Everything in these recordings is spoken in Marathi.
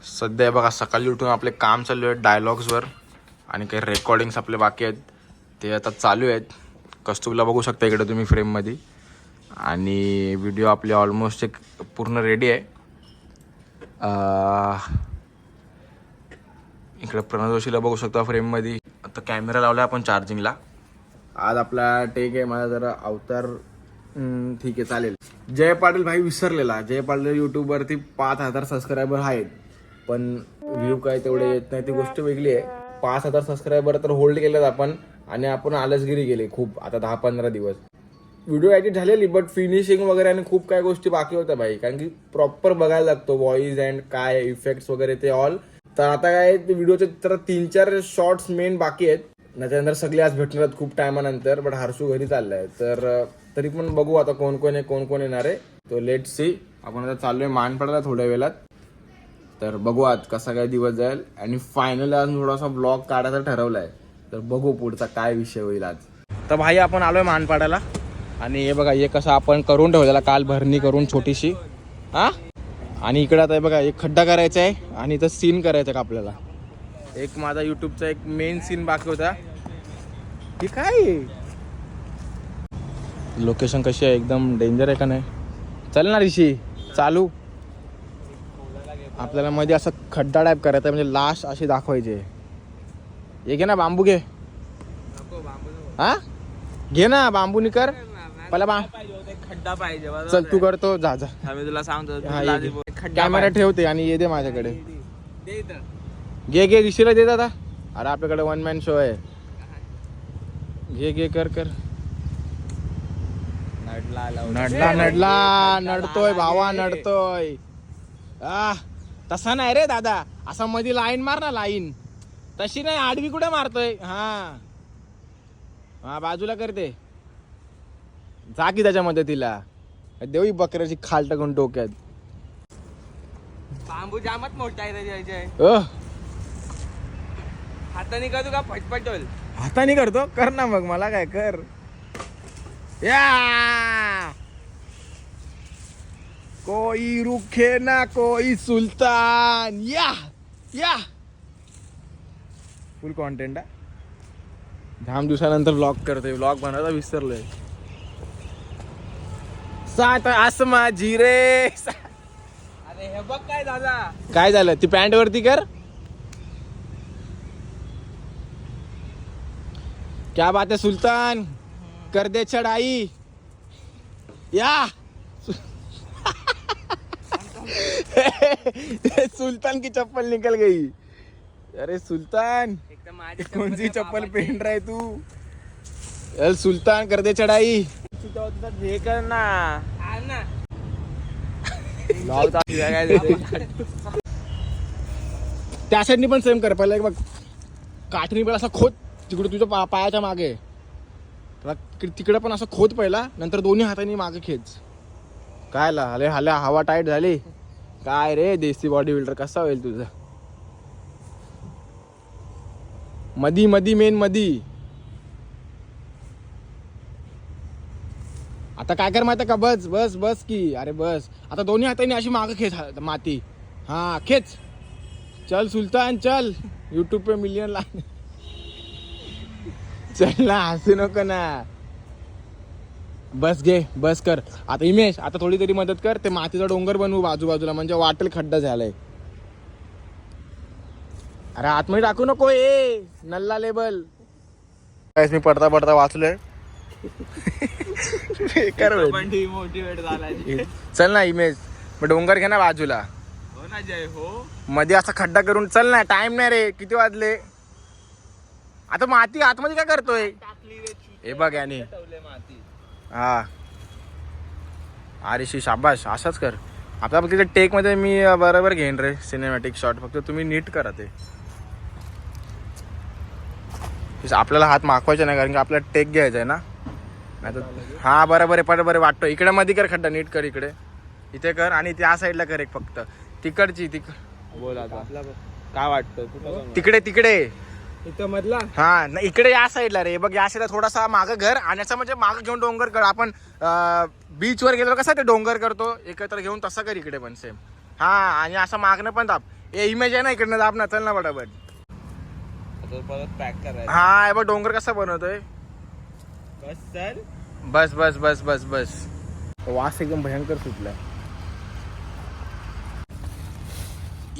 सध्या बघा सकाळी उठून आपले काम चालू आहे डायलॉग्सवर आणि काही रेकॉर्डिंग्स आपले बाकी आहेत ते आता चालू आहेत. कस्तुरला बघू शकता इकडे तुम्ही फ्रेममध्ये. आणि व्हिडिओ आपले ऑलमोस्ट एक पूर्ण रेडी आहे. इकडे प्रणव जोशीला बघू शकता फ्रेममध्ये. आता कॅमेरा लावला आपण चार्जिंगला. आज आपला टेक आहे माझा जरा अवतार. ठीक आहे चालेल. जय पाटील भाई विसरलेला. जय पाटील यूट्यूबवरती 5,000 सबस्क्रायबर आहेत पण व्ह्यू काय तेवढे येत नाही, ती गोष्ट वेगळी आहे. 5,000 सबस्क्रायबर तर होल्ड केलेत आपण आणि आपण आलसगिरी गेले खूप. आता 10-15 दिवस व्हिडिओ एडिट झालेली बट फिनिशिंग वगैरे आणि खूप काय गोष्टी बाकी होत्या भाई. कारण की प्रॉपर बघायला लागतो व्हॉइस अँड काय इफेक्ट्स वगैरे ते ऑल. तर आता काय व्हिडिओचे तर 3-4 शॉर्ट्स मेन बाकी आहेत. त्याच्यानंतर सगळे आज भेटणार आहेत खूप टायमानंतर. बट हर्षू घरी चाललाय तर तरी पण बघू आता कोण कोण येणार आहे. तो लेट सी. आपण आता चाललोय मानपाडाला थोड्या वेळात. तर बघू आज कसा काय दिवस जाईल. आणि फायनली आज थोडासा ब्लॉग काढायचा ठरवलाय. तर बघू पुढचा काय विषय होईल आज. तर भाई आपण आलोय मानपाडाला आणि हे बघा हे कसं आपण करून ठेवलेला काल भरणी करून छोटीशी. हा आणि इकडे आता बघा एक खड्डा करायचा आहे आणि इथं सीन करायचं का आपल्याला. एक माझा युट्यूबचा एक मेन सीन बाकी होता. ही काय लोकेशन कशी आहे एकदम डेंजर आहे का नाही. चल ना ऋषी चालू. आपल्याला मध्ये असं खड्डा टाईप करायचा म्हणजे लाश अशी दाखवायची. हे घे ना बांबू घे. हा घे ना बांबू नि कर पहिला खड्डा पाहिजे. चल तू करतो जा जा. मी तुला सांगतो कॅमेरा ठेवते आणि ये दे माझ्याकडे. घे ऋषीला दे दादा. अरे आपल्याकडे 1 मॅन शो आहे. घे कर नडतोय भावा नडतोय. तसा नाही रे दादा. असा मध्ये लाईन मार ना. लाईन तशी नाही आडवी कुठे मारतोय. हा बाजूला करते जा की त्याच्या मदतीला. देवी बकऱ्याची खाल टाकून डोक्यात. बांबू जामच मोठा आहे. हाताने करतो का फटफटल. हाताने करतो कर ना मग. मला काय कर. या कोई रुखे ना कोई सुलतान. या फुल कॉन्टेंट आहे. धाम दिवसानंतर व्लॉग करतोय. व्लॉग बनवायला विसरलोय. सात आसमा जिरे. अरे हे बघ काय दादा. काय झालं ती पॅन्ट वरती कर. क्या बात है सुल्तान कर दे चढ़ाई. या सुल्तान की चप्पल निकल गई. अरे सुल्तान कौन सी चप्पल पहन रहा है तू. अरे सुल्तान कर दे चढ़ाई. हे कर ना. त्या साईडनी पण सेम कर. पहिला बघ काठीने पण असं खोद तिकडे तुझ्या पायाच्या मागे. तिकडे पण असं खोद पहिला. नंतर दोन्ही हातांनी मागे खेच. काय हल्या हवा टाईट झाली. काय रे देसी बॉडी बिल्डर कसा होईल तुझं. मधी मेन मधी. आता काय कर माहिती का. बस की. अरे बस आता दोन्ही हातांनी अशी मागे खेच माती. हा खेच. चल सुल्तान चल. यूट्यूब पे मिलियन ला. चल ना हसू नको ना. बस कर. आता इमेश आता थोडी तरी मदत कर. ते मातीचा डोंगर बनवू बाजूबाजूला म्हणजे वाटेल खड्डा झालाय. अरे आतमध्ये टाकू नको. नल्ला लेबल. मी पडता वाचलोय. मोटिवेट झालाय. चल ना इमेज मग डोंगर घे ना बाजूला. हो ना जय हो. मध्ये असा खड्डा करून चल ना. टाइम नाही रे. किती वाजले. आता माती आतमध्ये काय करतोय. हे बघ याने. हा अरे शाबाश असाच कर. आता फक्त टेक मध्ये मी बरोबर घेईन रे सिनेमॅटिक शॉट. फक्त तुम्ही नीट करा ते. आपल्याला हात माखवायचे नाही कारण की आपल्याला टेक घ्यायचा आहे ना. नाही तर हा बरोबर आहे वाटतो. इकडे मध्ये कर खड्डा. नीट कर. इथे कर आणि त्या साईडला कर एक फक्त. तिकडची बोल आता काय वाटतं. तिकडे इथं मधला. हा नाही इकडे या साईडला रे. बघ या साईडला थोडासा मागं घर आणि असं म्हणजे मागं घेऊन डोंगर कर. आपण बीच वर गेलो कसं ते डोंगर करतो एकत्र घेऊन तसं कर इकडे पण सेम. हा आणि असं मागणं पण दाब. ए इमेज आहे ना इकडनं दाब ना, चल ना पटापट. आता परत पॅक करायचं. हा हे बघ डोंगर कसा बनवतोय. बस चल. बस बस बस बस बस. वास एकदम भयंकर सुटला.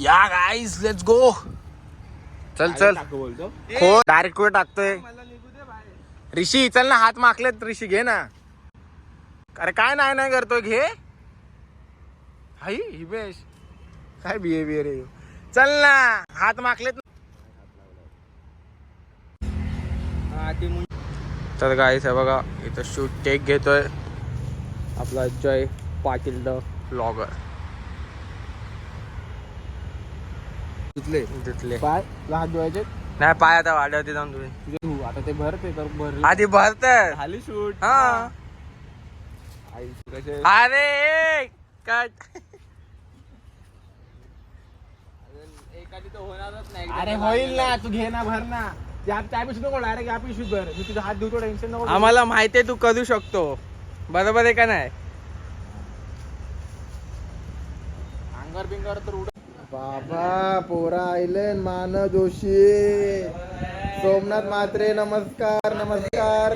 या गाईज लेट्स गो. चल चल. टाकू बोलतो. हो डायरेक्ट कुठे टाकतोय. मला निघू दे बाहेर. ऋषी चल ना, हात माकलेत ऋषी, घे ना. अरे काय नाही नाही करतोय, घे. हाई हिमेश काय बिहेवियर आहे. चल ना, हात माकलेत. हा ती मुं- तर गाईस आहे बघा, इथं शूट टेक घेतोय आपला जय पाटील द ब्लॉगर. तिथले पाय हात धुवायचे. नाही पाय आता वाढवते जाऊन तुम्ही. तुझे धु. आता ते भरते तर भर. आधी भरत. झाली शूट. हा आई कसे अरे काय. एखादी तर होणारच नाही. अरे होईल ना, तू घे ना, भर ना. त्यापेक्षा नको डायरेक्ट या पिशवीत भर. मी तुझा हात धुतो, टेन्शन नको. आम्हाला माहितीये तू करू शकतो. बरोबर आहे का नाही. अंगार बिंगार तर उड. बाबा पोरा आयले. मान जोशी, सोमनाथ म्हात्रे, नमस्कार नमस्कार.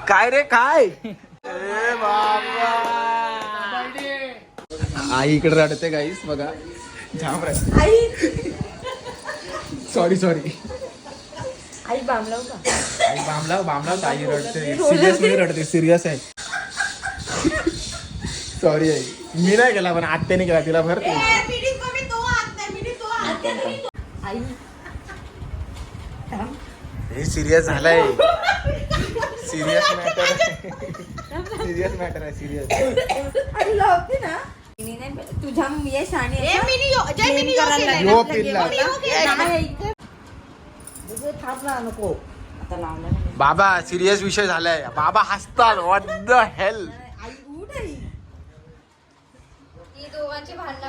काय रे काय. ए बाबा आई इकडे रडते गाईस बघा. जाम रडते. Sorry sorry. आई बामलाव का? आई बामलाव आई रडते. सिरियस मध्ये रडते, सिरियस आहे. सॉरी आई, मी नाही केला पण आत्याने केला. तिला भर. आई हे सिरियस झालाय. सिरियस मॅटर आहे. सिरियस मॅटर आहे, सिरियस. आई लावते ना. तुझ्या यश आणि यो पिल्ला. थांब ना, नको आता लावणार नाही. बाबा सिरियस विषय झालाय. बाबा हसतात. What the hell. आई उठ आई. ही दोघांची भांडणं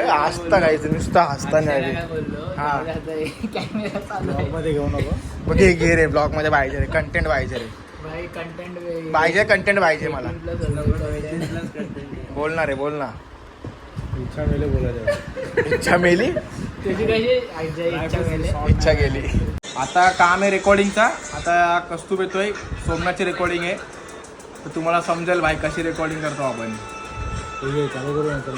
हसता काहीच नुसतं हसता नाही. हा मध्ये घेऊ नको. बघ हे घे रे, ब्लॉग मध्ये पाहिजे रे, कंटेंट पाहिजे रे. कंटेंट पाहिजे मला. बोल ना रे, बोल ना. इच्छा मेले बोलायचं. इच्छा मेली, इच्छा गेली. आता काम आहे रेकॉर्डिंगचा. आता कस्तूब येतोय, सोमनाथची रेकॉर्डिंग आहे. तर तुम्हाला समजेल भाई कशी रेकॉर्डिंग करतो आपण. चालू करू नंतर.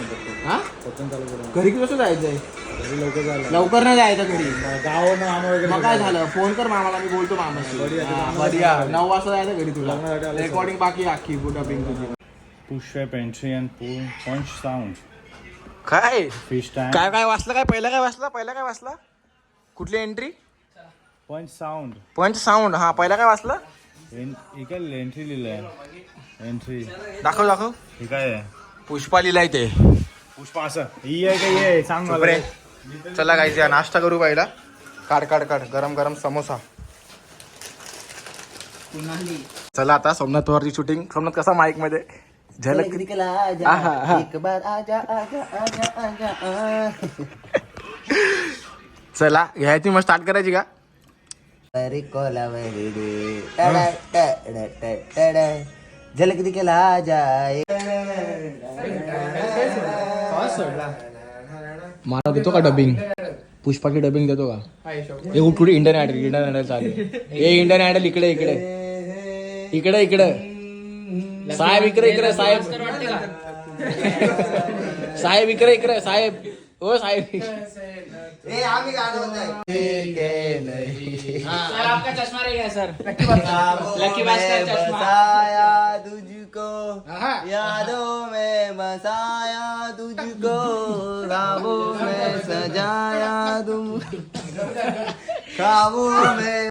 हा पटकन चालू करू. घरी कसं जायचंय. घरी लवकर जायला. लवकर नाही जायचं घरी. गाव मामा वगैरे. मग काय झालं, फोन कर मामाला, मी बोलतो मामाशी. बढिया 9 वाजता जायचं घरी तुला. रेकॉर्डिंग बाकी अख्खी डबिंग तुझी. Push rep entry and pull punch sound. काय Fish time. काय काय वाचलं. काय पहिला काय वाचला. कुठली एंट्री. Punch sound. पंच साऊंड. हा पहिला काय वाचलं. इकडे एंट्री लिहिलंय. एंट्री. दाखव. हे काय आहे. पुष्पा लिहिलाय ते. पुष्पा असं ही आहे का ये सांग मला. रे चला गाईज नाश्ता करू पहिला. काढ गरम समोसा. चला आता सोमनाथ वरची शूटिंग. सोमनाथ कसा माईक मध्ये झलक. चला घ्यायची मग स्टार्ट करायची का. झलक दिखला जाए. मला देतो का डबिंग. पुष्पाची डबिंग देतो का. हे कुठे इंडियन आयडल चालू. हे इंडियन आयडल इकडे साहेब इकडे साहेब इकडे साहेब. हो साहेब. आम्ही गाणं आपका चष्मा रह गया सर. लकी भास्कर चष्मा. बसाया तुझको यादों में, बसाया तुझको ख्वाबों में, सजाया तुम ख्वाबों में.